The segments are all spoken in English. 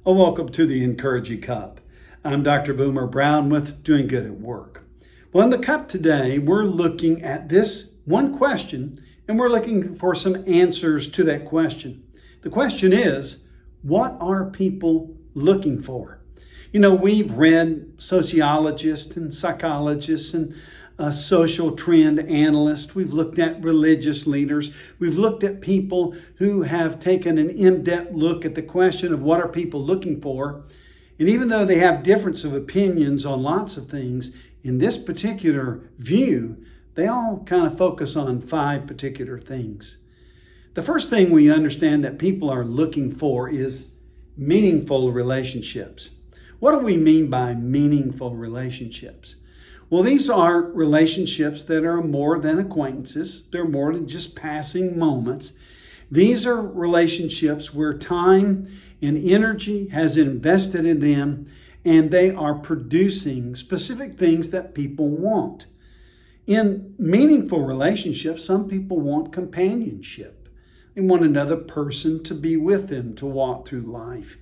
Welcome to the Enc Cup. I'm Dr. Boomer Brown with Doing Good at Work. Well, in the Cup today, we're looking at this one question, and we're looking for some answers to that question. The question is, what are people looking for? We've read sociologists and psychologists and social trend analysts. We've looked at religious leaders. We've looked at people who have taken an in-depth look at the question of what are people looking for. And even though they have difference of opinions on lots of things, in this particular view, they all kind of focus on 5 particular things. The first thing we understand that people are looking for is meaningful relationships. What do we mean by meaningful relationships? Well, these are relationships that are more than acquaintances. They're more than just passing moments. These are relationships where time and energy has invested in them, and they are producing specific things that people want. In meaningful relationships, some people want companionship. They want another person to be with them to walk through life.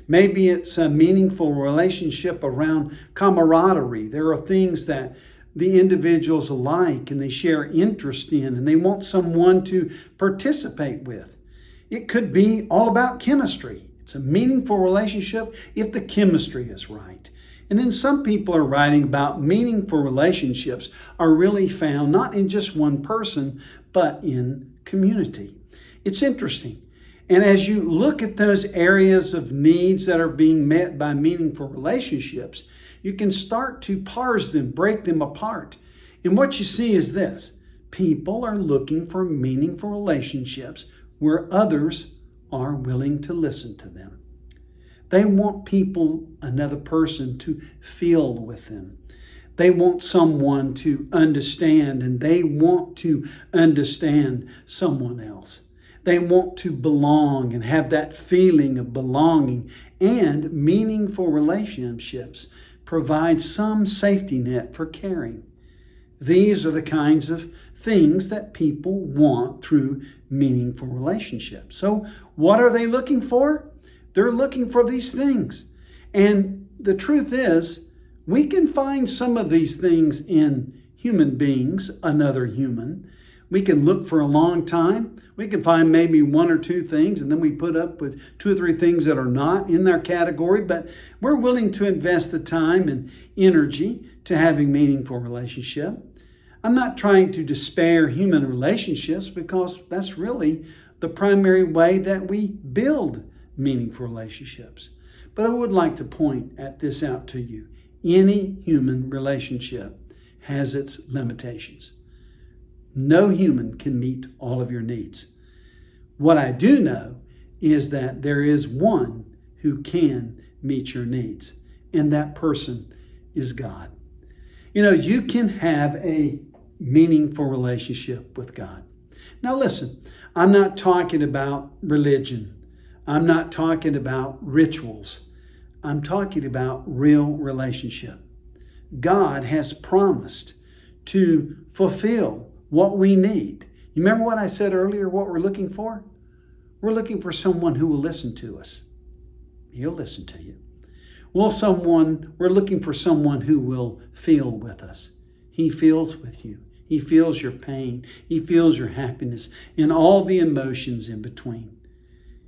Maybe it's a meaningful relationship around camaraderie. There are things that the individuals like and they share interest in, and they want someone to participate with. It could be all about chemistry. It's a meaningful relationship if the chemistry is right. And then some people are writing about meaningful relationships are really found not in just one person, but in community. It's interesting. And as you look at those areas of needs that are being met by meaningful relationships, you can start to parse them, break them apart. And what you see is this: people are looking for meaningful relationships where others are willing to listen to them. They want another person to feel with them. They want someone to understand, and they want to understand someone else. They want to belong and have that feeling of belonging, and meaningful relationships provide some safety net for caring. These are the kinds of things that people want through meaningful relationships. So what are they looking for? They're looking for these things. And the truth is, we can find some of these things in human beings, another human. We can look for a long time. We can find maybe 1 or 2 things, and then we put up with 2 or 3 things that are not in their category, but we're willing to invest the time and energy to having meaningful relationship. I'm not trying to despair human relationships, because that's really the primary way that we build meaningful relationships. But I would like to point at this out to you. Any human relationship has its limitations. No human can meet all of your needs. What I do know is that there is one who can meet your needs, and that person is God. You can have a meaningful relationship with God. Now listen, I'm not talking about religion. I'm not talking about rituals. I'm talking about real relationship. God has promised to fulfill what we need. You remember what I said earlier, what we're looking for? We're looking for someone who will listen to us. He'll listen to you. We're looking for someone who will feel with us. He feels with you. He feels your pain. He feels your happiness and all the emotions in between.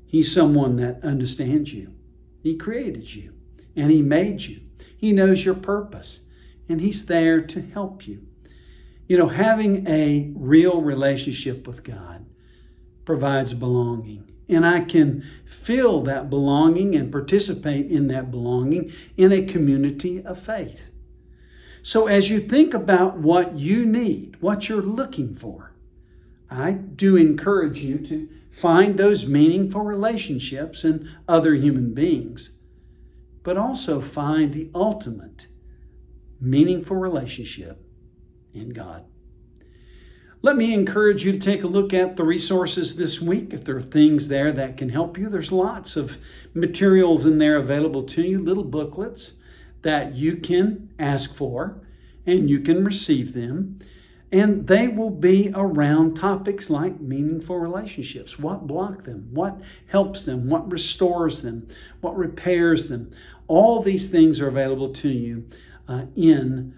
He's someone that understands you. He created you and He made you. He knows your purpose, and He's there to help you. Having a real relationship with God provides belonging. And I can feel that belonging and participate in that belonging in a community of faith. So as you think about what you need, what you're looking for, I do encourage you to find those meaningful relationships in other human beings, but also find the ultimate meaningful relationship in God. Let me encourage you to take a look at the resources this week. If there are things there that can help you, there's lots of materials in there available to you, little booklets that you can ask for and you can receive them. And they will be around topics like meaningful relationships. What block them? What helps them? What restores them? What repairs them? All these things are available to you in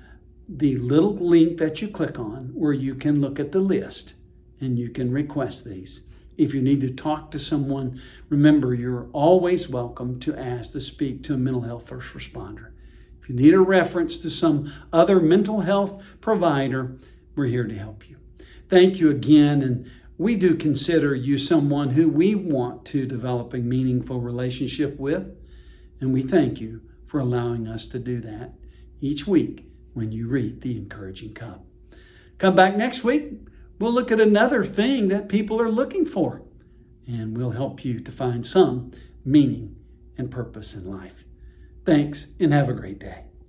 the little link that you click on, where you can look at the list and you can request these. If you need to talk to someone, remember, you're always welcome to ask to speak to a mental health first responder. If you need a reference to some other mental health provider, we're here to help you. Thank you again, and we do consider you someone who we want to develop a meaningful relationship with, and we thank you for allowing us to do that each week when you read the Encouraging Cup. Come back next week. We'll look at another thing that people are looking for, and we'll help you to find some meaning and purpose in life. Thanks, and have a great day.